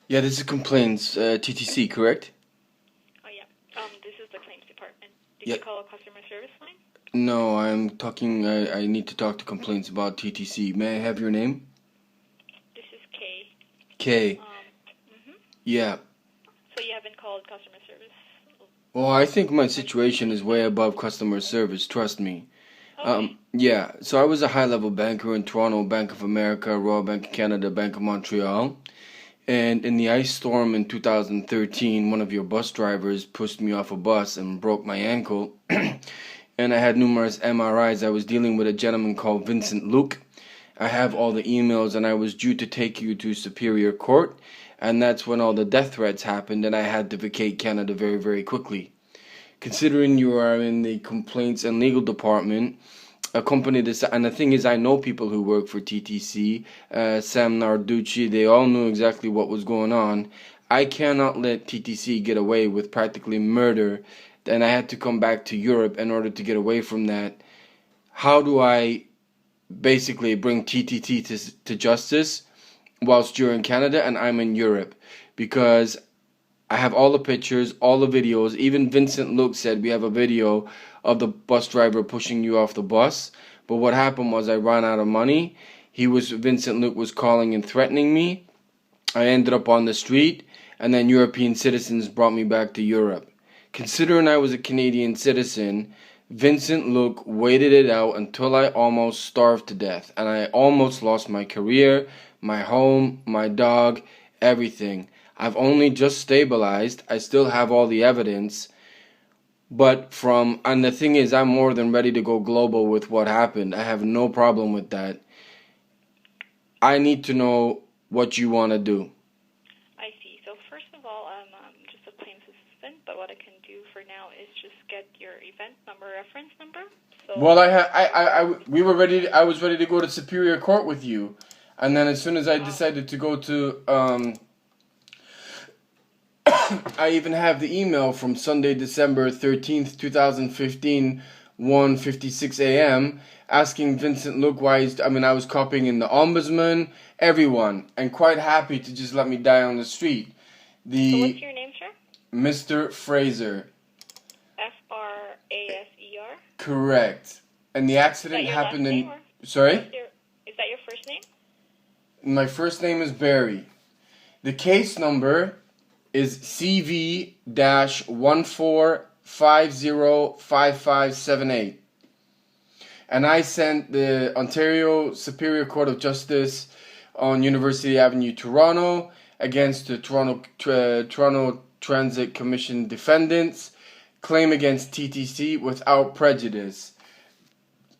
Yeah, this is complaints, TTC, correct? Oh, yeah. This is the claims department. Did Yeah. you call a customer service line? No, I'm talking, I need to talk to complaints about TTC. May I have your name? This is Kay. K. Yeah. So you haven't called customer service? Well, I think my situation is way above customer service, trust me. Okay. Yeah, so I was a high-level banker in Toronto, Bank of America, Royal Bank of Canada, Bank of Montreal. And in the ice storm in 2013, one of your bus drivers pushed me off a bus and broke my ankle. And I had numerous MRIs. I was dealing with a gentleman called Vincent Luke. I have all the emails, and I was due to take you to Superior Court. And that's when all the death threats happened, and I had to vacate Canada very, very quickly. Considering you are in the complaints and legal department, a company this, and the thing is, I know people who work for TTC, Sam Narducci, they all knew exactly what was going on. I cannot let TTC get away with practically murder, and I had to come back to Europe in order to get away from that. How do I basically bring TTT to justice whilst you're in Canada and I'm in Europe? Because I have all the pictures, all the videos. Even Vincent Luke said we have a video of the bus driver pushing you off the bus. But what happened was I ran out of money. Vincent Luke was calling and threatening me. I ended up on the street, and then European citizens brought me back to Europe. Considering I was a Canadian citizen, Vincent Luke waited it out until I almost starved to death, and I almost lost my career, my home, my dog, everything. I've only just stabilized. I still have all the evidence. And the thing is, I'm more than ready to go global with what happened. I have no problem with that. I need to know what you want to do. I see. So first of all, I'm just a claims assistant, but what I can do for now is just get your event number, reference number. So Well, I was ready to go to Superior Court with you. And then as soon as I decided to go to, I even have the email from Sunday, December 13th, 2015, 1:56 a.m. asking Vincent Luke why I was copying in the Ombudsman, everyone, and quite happy to just let me die on the street. So what's your name, sir? Mr. Fraser. FRASER? Correct. And the accident happened in... Sorry? Is that your first name? My first name is Barry. The case number is CV-14505578. And I sent the Ontario Superior Court of Justice on University Avenue, Toronto, against the Toronto Transit Commission defendants, claim against TTC without prejudice.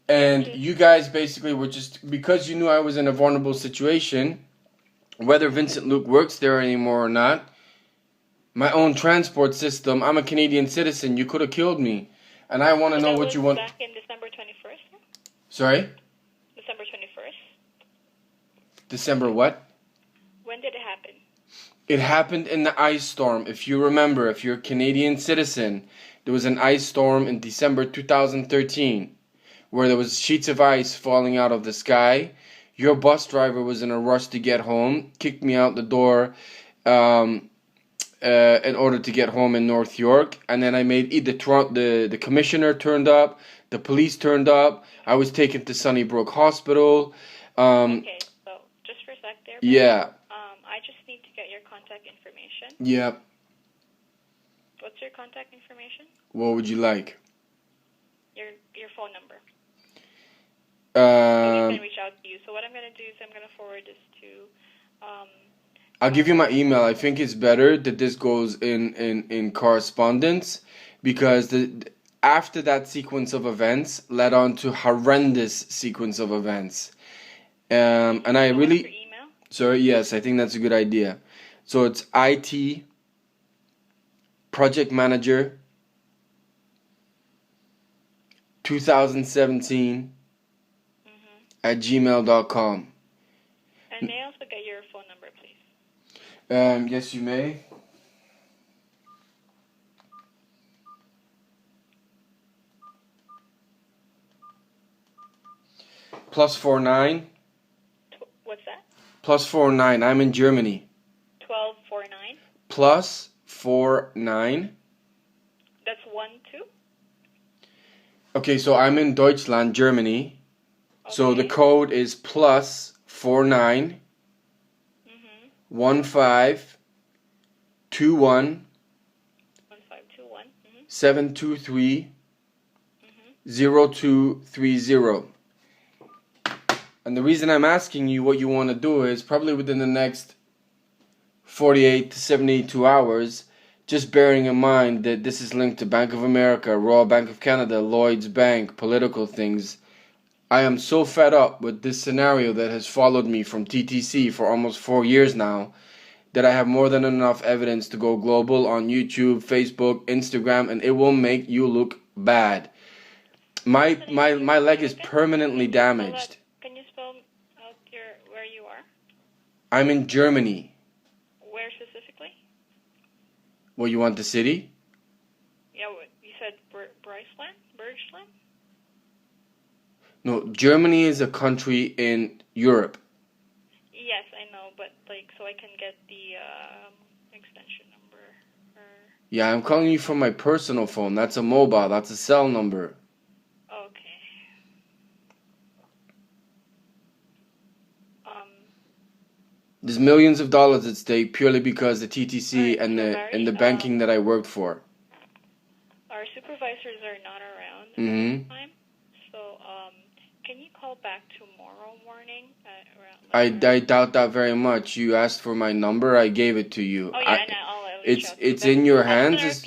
And you guys basically were just, because you knew I was in a vulnerable situation, whether Vincent Luke works there anymore or not, my own transport system, I'm a Canadian citizen, you could have killed me. And I want to know what you want. Back in December 21st? Sorry? December 21st? December what? When did it happen? It happened in the ice storm. If you remember, if you're a Canadian citizen, there was an ice storm in December 2013 where there was sheets of ice falling out of the sky. Your bus driver was in a rush to get home, kicked me out the door in order to get home in North York, and then I made the commissioner turned up, the police turned up. I was taken to Sunnybrook Hospital. Okay, so just for a sec there. Yeah. I just need to get your contact information. Yep. What's your contact information? What would you like? Your phone number. So we can reach out to you. So what I'm going to do is I'm going to forward this to... I'll give you my email. I think it's better that this goes in correspondence, because after that sequence of events led on to horrendous sequence of events. And I really... Your email? Sorry, yes, I think that's a good idea. So it's IT Project Manager 2017 at gmail.com. And may I also get your phone number, please? Yes, you may. +49. What's that? +49. I'm in Germany. 12 49. +49. That's 1, 2. Okay, so I'm in Deutschland, Germany. Okay. So the code is +49 1521 1521. 723 0230. And the reason I'm asking you what you want to do is probably within the next 48 to 72 hours, just bearing in mind that this is linked to Bank of America, Royal Bank of Canada, Lloyds Bank, political things. I am so fed up with this scenario that has followed me from TTC for almost 4 years now that I have more than enough evidence to go global on YouTube, Facebook, Instagram, and it will make you look bad. My leg is permanently damaged. Can you spell out where you are? I'm in Germany. Where specifically? Well, you want the city? Yeah, you said Bergland? No, Germany is a country in Europe. Yes, I know, but so I can get the extension number. Yeah, I'm calling you from my personal phone. That's a mobile. That's a cell number. Okay. There's millions of dollars at stake purely because the TTC and the banking that I worked for. Our supervisors are not around at this time, so can you call back tomorrow morning? I doubt that very much. You asked for my number. I gave it to you. Oh yeah, it's in your hands.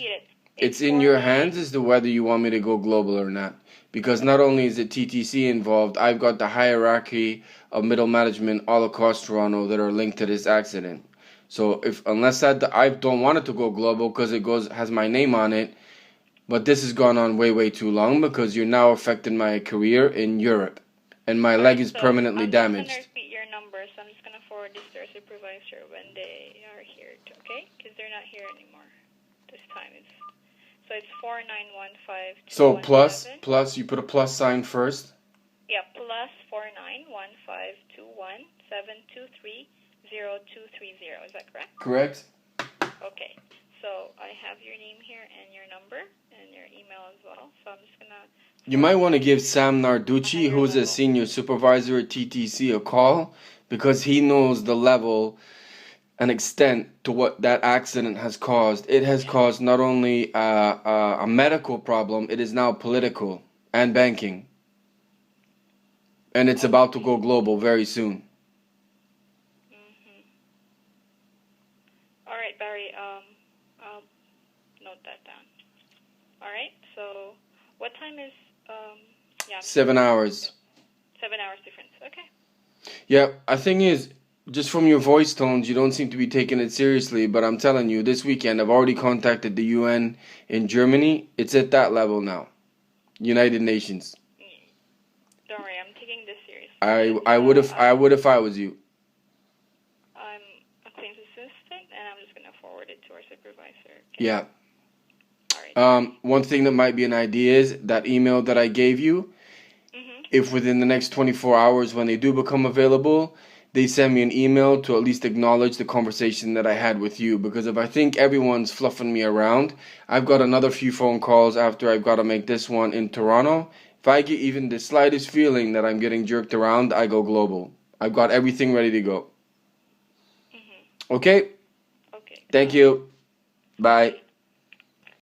It's in your hands as to whether you want me to go global or not. Because not only is it TTC involved, I've got the hierarchy of middle management all across Toronto that are linked to this accident. So unless I don't want it to go global because it has my name on it, but this has gone on way too long because you're now affecting my career in Europe, and my leg is permanently damaged. I'm just going to repeat your number, so I'm just going to forward this to our supervisor when they are here, okay? Because they're not here anymore this time. So it's 4915. So plus, you put a plus sign first? Yeah, +491521723023. Is that correct? Correct. Okay. So I have your name here and your number and your email as well. So I'm just going to... You might want to give Sam Narducci, who's a senior supervisor at TTC, a call because he knows the level and extent to what that accident has caused. It has caused not only a medical problem, it is now political and banking. And it's about to go global very soon. All right, Barry, I'll note that down. All right, so what time is... 7 hours. 7 hours difference, okay. Yeah, the thing is, just from your voice tones, you don't seem to be taking it seriously, but I'm telling you, this weekend I've already contacted the UN in Germany. It's at that level now. United Nations. Don't worry, I'm taking this seriously. I would if I was you. I'm a claims assistant, and I'm just going to forward it to our supervisor. Okay? Yeah. All right. One thing that might be an idea is that email that I gave you. If within the next 24 hours, when they do become available, they send me an email to at least acknowledge the conversation that I had with you. Because if I think everyone's fluffing me around, I've got another few phone calls after I've got to make this one in Toronto. If I get even the slightest feeling that I'm getting jerked around, I go global. I've got everything ready to go. Okay? Okay. Thank you. Bye.